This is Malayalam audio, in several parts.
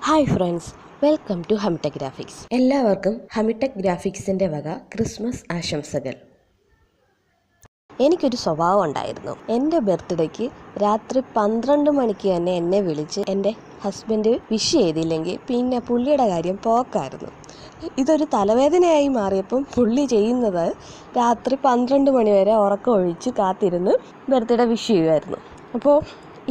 Hi friends, welcome to Hamitech graphics. എല്ലാവർക്കും ഹമിടെക് ഗ്രാഫിക്സിൻ്റെ വക ക്രിസ്മസ് ആശംസകൾ. എനിക്കൊരു സ്വഭാവം ഉണ്ടായിരുന്നു. എൻ്റെ ബർത്ത്ഡേക്ക് രാത്രി 12 മണിക്ക് തന്നെ എന്നെ വിളിച്ച് എൻ്റെ ഹസ്ബൻഡ് വിഷ് ചെയ്തില്ലെങ്കിൽ പിന്നെ പുള്ളിയുടെ കാര്യം പോക്കായിരുന്നു. ഇതൊരു തലവേദനയായി മാറിയപ്പം പുള്ളി ചെയ്യുന്നത് രാത്രി 12 മണി വരെ ഉറക്കമൊഴിച്ച് കാത്തിരുന്ന് ബർത്ത്ഡേ വിഷ് ചെയ്യുമായിരുന്നു. അപ്പോൾ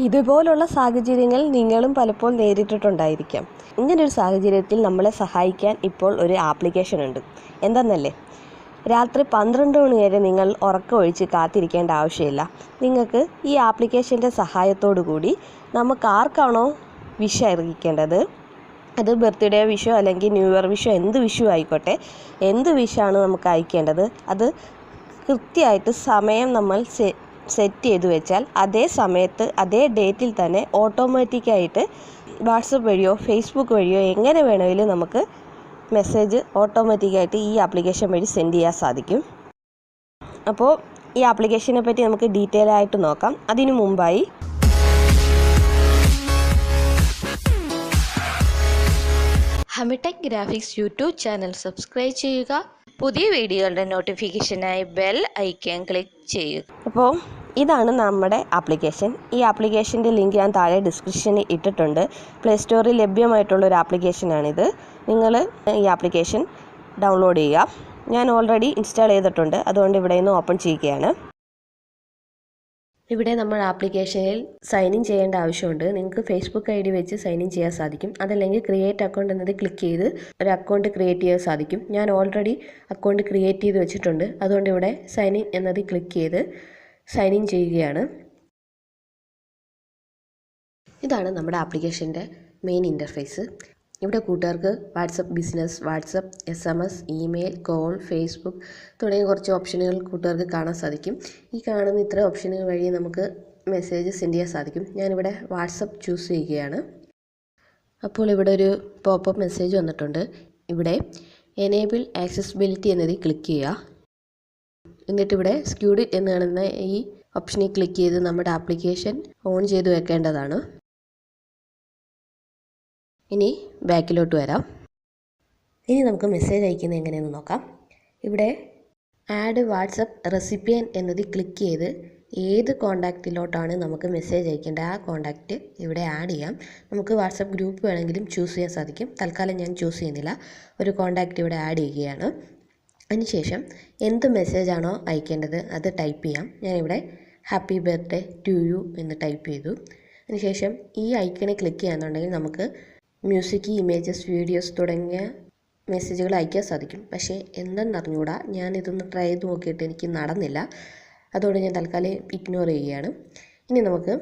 ഇതുപോലുള്ള സാഹചര്യങ്ങൾ നിങ്ങളും പലപ്പോൾ നേരിട്ടിട്ടുണ്ടായിരിക്കാം. ഇങ്ങനൊരു സാഹചര്യത്തിൽ നമ്മളെ സഹായിക്കാൻ ഇപ്പോൾ ഒരു ആപ്ലിക്കേഷൻ ഉണ്ട്. എന്തെന്നല്ലേ, രാത്രി 12 മണി വരെ നിങ്ങൾ ഉറക്കമൊഴിച്ച് കാത്തിരിക്കേണ്ട ആവശ്യമില്ല. നിങ്ങൾക്ക് ഈ ആപ്ലിക്കേഷൻ്റെ സഹായത്തോടു കൂടി നമുക്ക് ആർക്കാണോ വിഷ് അറിയിക്കേണ്ടത്, അത് ബർത്ത്ഡേ വിഷോ അല്ലെങ്കിൽ ന്യൂ ഇയർ വിഷോ എന്ത് വിഷു ആയിക്കോട്ടെ, എന്ത് വിഷാണ് നമുക്ക് അയക്കേണ്ടത് അത് കൃത്യമായിട്ട് സമയം നമ്മൾ സെറ്റ് ചെയ്ത് വെച്ചാൽ അതേ സമയത്ത് അതേ ഡേറ്റിൽ തന്നെ ഓട്ടോമാറ്റിക്കായിട്ട് വാട്സപ്പ് വഴിയോ ഫേസ്ബുക്ക് വഴിയോ എങ്ങനെ വേണമെങ്കിലും നമുക്ക് മെസ്സേജ് ഓട്ടോമാറ്റിക്കായിട്ട് ഈ ആപ്ലിക്കേഷൻ വഴി സെൻഡ് ചെയ്യാൻ സാധിക്കും. അപ്പോൾ ഈ ആപ്ലിക്കേഷനെ പറ്റി നമുക്ക് ഡീറ്റെയിൽ ആയിട്ട് നോക്കാം. അതിനു മുമ്പായി ഹമിടെക് ഗ്രാഫിക്സ് യൂട്യൂബ് ചാനൽ സബ്സ്ക്രൈബ് ചെയ്യുക. പുതിയ വീഡിയോകളുടെ നോട്ടിഫിക്കേഷനായി ബെൽ ഐക്കൺ ക്ലിക്ക് ചെയ്യുക. അപ്പോൾ ഇതാണ് നമ്മുടെ ആപ്ലിക്കേഷൻ. ഈ ആപ്ലിക്കേഷൻ്റെ ലിങ്ക് ഞാൻ താഴെ ഡിസ്ക്രിപ്ഷനിൽ ഇട്ടിട്ടുണ്ട്. പ്ലേ സ്റ്റോറിൽ ലഭ്യമായിട്ടുള്ളൊരു ആപ്ലിക്കേഷനാണിത്. നിങ്ങൾ ഈ ആപ്ലിക്കേഷൻ ഡൗൺലോഡ് ചെയ്യുക. ഞാൻ ഓൾറെഡി ഇൻസ്റ്റാൾ ചെയ്തിട്ടുണ്ട്, അതുകൊണ്ട് ഇവിടെ നിന്ന് ഓപ്പൺ ചെയ്യുകയാണ്. ഇവിടെ നമ്മൾ ആപ്ലിക്കേഷനിൽ സൈൻ ഇൻ ചെയ്യേണ്ട ആവശ്യമുണ്ട്. നിങ്ങൾക്ക് ഫേസ്ബുക്ക് ID വെച്ച് സൈൻ ഇൻ ചെയ്യാൻ സാധിക്കും. അതല്ലെങ്കിൽ ക്രിയേറ്റ് അക്കൗണ്ട് എന്നത് ക്ലിക്ക് ചെയ്ത് ഒരു അക്കൗണ്ട് ക്രിയേറ്റ് ചെയ്യാൻ സാധിക്കും. ഞാൻ ഓൾറെഡി അക്കൗണ്ട് ക്രിയേറ്റ് ചെയ്ത് വെച്ചിട്ടുണ്ട്, അതുകൊണ്ട് ഇവിടെ സൈൻ ഇൻ എന്നത് ക്ലിക്ക് ചെയ്ത് സൈൻ ഇൻ ചെയ്യുകയാണ്. ഇതാണ് നമ്മുടെ ആപ്ലിക്കേഷൻ്റെ മെയിൻ ഇൻ്റർഫേസ്. ഇവിടെ കൂട്ടുകാർക്ക് WhatsApp business, WhatsApp, SMS, email, call, Facebook തുടങ്ങിയ കുറച്ച് ഓപ്ഷനുകൾ കൂട്ടുകാർക്ക് കാണാൻ സാധിക്കും. ഈ കാണുന്ന ഇത്ര ഓപ്ഷനുകൾ വഴി നമുക്ക് മെസ്സേജ് സെൻഡ് ചെയ്യാൻ സാധിക്കും. ഞാനിവിടെ വാട്സപ്പ് ചൂസ് ചെയ്യുകയാണ്. അപ്പോൾ ഇവിടെ ഒരു പോപ്പപ്പ് മെസ്സേജ് വന്നിട്ടുണ്ട്. ഇവിടെ എനേബിൾ ആക്സസിബിലിറ്റി എന്നതിൽ ക്ലിക്ക് ചെയ്യുക. എന്നിട്ടിവിടെ സ്ക്യൂഡ് എന്ന് കാണുന്ന ഈ ഓപ്ഷനിൽ ക്ലിക്ക് ചെയ്ത് നമ്മുടെ ആപ്ലിക്കേഷൻ ഓൺ ചെയ്ത് വെക്കേണ്ടതാണ്. ഇനി ബാക്കിലോട്ട് വരാം. ഇനി നമുക്ക് മെസ്സേജ് അയക്കുന്നത് എങ്ങനെയെന്ന് നോക്കാം. ഇവിടെ ആഡ് വാട്സപ്പ് റെസിപ്പിയൻ എന്നതിൽ ക്ലിക്ക് ചെയ്ത് ഏത് കോണ്ടാക്റ്റിലോട്ടാണ് നമുക്ക് മെസ്സേജ് അയക്കേണ്ടത് ആ കോണ്ടാക്റ്റ് ഇവിടെ ആഡ് ചെയ്യാം. നമുക്ക് വാട്സപ്പ് ഗ്രൂപ്പ് വേണമെങ്കിലും ചൂസ് ചെയ്യാൻ സാധിക്കും. തൽക്കാലം ഞാൻ ചൂസ് ചെയ്യുന്നില്ല. ഒരു കോണ്ടാക്റ്റ് ഇവിടെ ആഡ് ചെയ്യുകയാണ്. അതിനുശേഷം എന്ത് മെസ്സേജാണോ അയക്കേണ്ടത് അത് ടൈപ്പ് ചെയ്യാം. ഞാനിവിടെ ഹാപ്പി ബർത്ത്ഡേ ടു യു എന്ന് ടൈപ്പ് ചെയ്തു. അതിനുശേഷം ഈ ഐക്കണിൽ ക്ലിക്ക് ചെയ്യാന്നുണ്ടെങ്കിൽ നമുക്ക് മ്യൂസിക്, ഇമേജസ്, വീഡിയോസ് തുടങ്ങിയ മെസ്സേജുകൾ അയക്കാൻ സാധിക്കും. പക്ഷേ എന്തെന്നറിഞ്ഞുകൂടാ, ഞാനിതൊന്ന് ട്രൈ ചെയ്ത് നോക്കിയിട്ട് എനിക്ക് നടന്നില്ല. അതുകൊണ്ട് ഞാൻ തൽക്കാലം ഇഗ്നോർ ചെയ്യുകയാണ്. ഇനി നമുക്ക്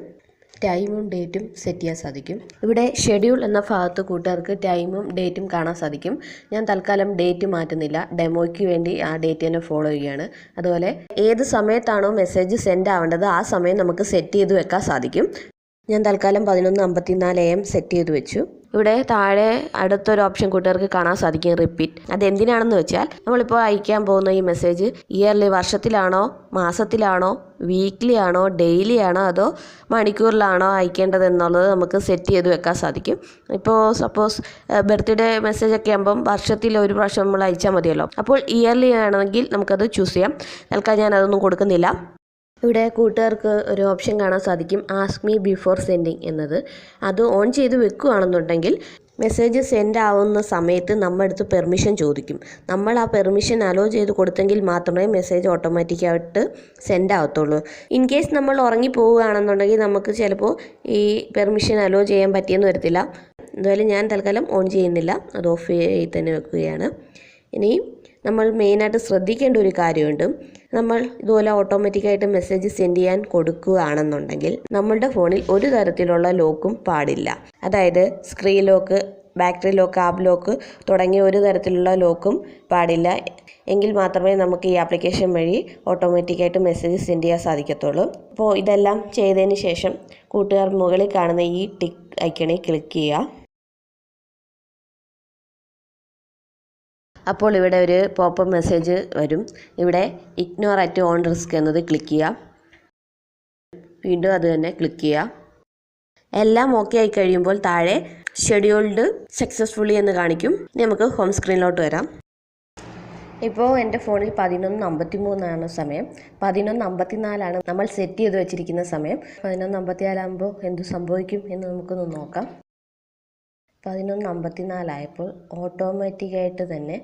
ടൈമും ഡേറ്റും സെറ്റ് ചെയ്യാൻ സാധിക്കും. ഇവിടെ ഷെഡ്യൂൾ എന്ന ഭാഗത്ത് കൂട്ടുകാർക്ക് ടൈമും ഡേറ്റും കാണാൻ സാധിക്കും. ഞാൻ തൽക്കാലം ഡേറ്റ് മാറ്റുന്നില്ല, ഡെമോയ്ക്ക് വേണ്ടി ആ ഡേറ്റ് തന്നെ ഫോളോ ചെയ്യുകയാണ്. അതുപോലെ ഏത് സമയത്താണോ മെസ്സേജ് സെൻഡ് ആവേണ്ടത് ആ സമയം നമുക്ക് സെറ്റ് ചെയ്ത് വെക്കാൻ സാധിക്കും. ഞാൻ തൽക്കാലം 11:54 AM സെറ്റ് ചെയ്ത് വെച്ചു. ഇവിടെ താഴെ അടുത്തൊരു ഓപ്ഷൻ കൂട്ടുകാർക്ക് കാണാൻ സാധിക്കും, റിപ്പീറ്റ്. അതെന്തിനാണെന്ന് വെച്ചാൽ നമ്മളിപ്പോൾ അയക്കാൻ പോകുന്ന ഈ മെസ്സേജ് ഇയർലി, വർഷത്തിലാണോ, മാസത്തിലാണോ, വീക്ക്ലി ആണോ, ഡെയിലി ആണോ, അതോ മണിക്കൂറിലാണോ അയക്കേണ്ടത് എന്നുള്ളത് നമുക്ക് സെറ്റ് ചെയ്ത് വെക്കാൻ സാധിക്കും. ഇപ്പോൾ സപ്പോസ് ബർത്ത്ഡേ മെസ്സേജൊക്കെ ആകുമ്പം വർഷത്തിൽ ഒരു പ്രാവശ്യം നമ്മൾ അയച്ചാൽ മതിയല്ലോ. അപ്പോൾ ഇയർലി ആണെങ്കിൽ നമുക്കത് ചൂസ് ചെയ്യാം. തൽക്കാലം ഞാൻ അതൊന്നും കൊടുക്കുന്നില്ല. ഇവിടെ കൂട്ടുകാർക്ക് ഒരു ഓപ്ഷൻ കാണാൻ സാധിക്കും, ആസ്ക് മീ ബിഫോർ സെൻഡിങ് എന്നത്. അത് ഓൺ ചെയ്ത് വെക്കുകയാണെന്നുണ്ടെങ്കിൽ മെസ്സേജ് സെൻഡ് ആവുന്ന സമയത്ത് നമ്മുടെ അടുത്ത് പെർമിഷൻ ചോദിക്കും. നമ്മൾ ആ പെർമിഷൻ അലോ ചെയ്ത് കൊടുത്തെങ്കിൽ മാത്രമേ മെസ്സേജ് ഓട്ടോമാറ്റിക്കായിട്ട് സെൻഡ് ആവത്തുള്ളൂ. ഇൻ കേസ് നമ്മൾ ഉറങ്ങി പോവുകയാണെന്നുണ്ടെങ്കിൽ നമുക്ക് ചിലപ്പോൾ ഈ പെർമിഷൻ അലോ ചെയ്യാൻ പറ്റിയെന്ന് വരത്തില്ല. എന്തായാലും ഞാൻ തൽക്കാലം ഓൺ ചെയ്യുന്നില്ല, അത് ഓഫ് ചെയ്ത് തന്നെ വെക്കുകയാണ്. ഇനി നമ്മൾ മെയിനായിട്ട് ശ്രദ്ധിക്കേണ്ട ഒരു കാര്യമുണ്ട്. നമ്മൾ ഇതുപോലെ ഓട്ടോമാറ്റിക്കായിട്ട് മെസ്സേജ് സെൻഡ് ചെയ്യാൻ കൊടുക്കുകയാണെന്നുണ്ടെങ്കിൽ നമ്മളുടെ ഫോണിൽ ഒരു തരത്തിലുള്ള ലോക്കും പാടില്ല. അതായത് screen lock, battery lock, app lock തുടങ്ങിയ ഒരു തരത്തിലുള്ള ലോക്കും പാടില്ല. എങ്കിൽ മാത്രമേ നമുക്ക് ഈ ആപ്ലിക്കേഷൻ വഴി ഓട്ടോമാറ്റിക്കായിട്ട് മെസ്സേജ് സെൻഡ് ചെയ്യാൻ സാധിക്കത്തുള്ളൂ. അപ്പോൾ ഇതെല്ലാം ചെയ്തതിന് ശേഷം കൂട്ടുകാർ മുകളിൽ കാണുന്ന ഈ ടിക്ക് ഐക്കണിൽ ക്ലിക്ക് ചെയ്യുക. അപ്പോൾ ഇവിടെ ഒരു പോപ്പപ്പ് മെസ്സേജ് വരും. ഇവിടെ ഇഗ്നോർ അറ്റ് ഓൺ റിസ്ക് എന്നത് ക്ലിക്ക് ചെയ്യുക. വീണ്ടും അത് തന്നെ ക്ലിക്ക് ചെയ്യുക. എല്ലാം ഓക്കെ ആയി കഴിയുമ്പോൾ താഴെ ഷെഡ്യൂൾഡ് സക്സസ്ഫുള്ളി എന്ന് കാണിക്കും. ഇനി നമുക്ക് ഹോം സ്ക്രീനിലോട്ട് വരാം. ഇപ്പോൾ എൻ്റെ ഫോണിൽ 11:53 സമയം. 11:54 നമ്മൾ സെറ്റ് ചെയ്ത് വെച്ചിരിക്കുന്ന സമയം. 11:54 എന്തു സംഭവിക്കും എന്ന് നമുക്കൊന്ന് നോക്കാം. 11:54 ഓട്ടോമാറ്റിക്കായിട്ട് തന്നെ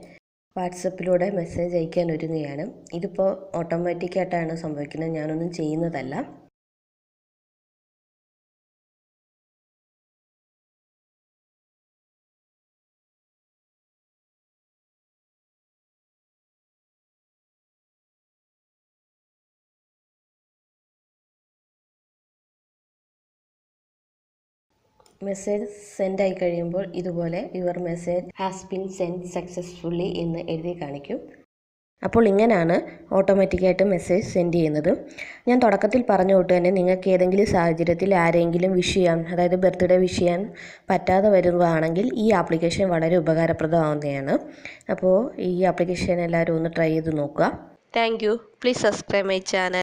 വാട്സപ്പിലൂടെ മെസ്സേജ് അയക്കാൻ ഒരുങ്ങുകയാണ്. ഇതിപ്പോൾ ഓട്ടോമാറ്റിക്കായിട്ടാണ് സംഭവിക്കുന്നത്, ഞാനൊന്നും ചെയ്യുന്നതല്ല. മെസ്സേജ് സെൻഡ് ആയി കഴിയുമ്പോൾ ഇതുപോലെ your message has been send successfully എന്ന് എഴുതി കാണിക്കും. അപ്പോൾ ഇങ്ങനെയാണ് ഓട്ടോമാറ്റിക്കായിട്ട് മെസ്സേജ് സെൻഡ് ചെയ്യുന്നത്. ഞാൻ തുടക്കത്തിൽ പറഞ്ഞ തൊട്ട് തന്നെ നിങ്ങൾക്ക് ഏതെങ്കിലും സാഹചര്യത്തിൽ ആരെങ്കിലും വിഷ് ചെയ്യാൻ, അതായത് ബർത്ത്ഡേ വിഷ് ചെയ്യാൻ പറ്റാതെ വരുകയാണെങ്കിൽ ഈ ആപ്ലിക്കേഷൻ വളരെ ഉപകാരപ്രദമാവുന്നതാണ്. അപ്പോൾ ഈ ആപ്ലിക്കേഷൻ എല്ലാവരും ഒന്ന് ട്രൈ ചെയ്ത് നോക്കുക. Thank you. Please subscribe my channel.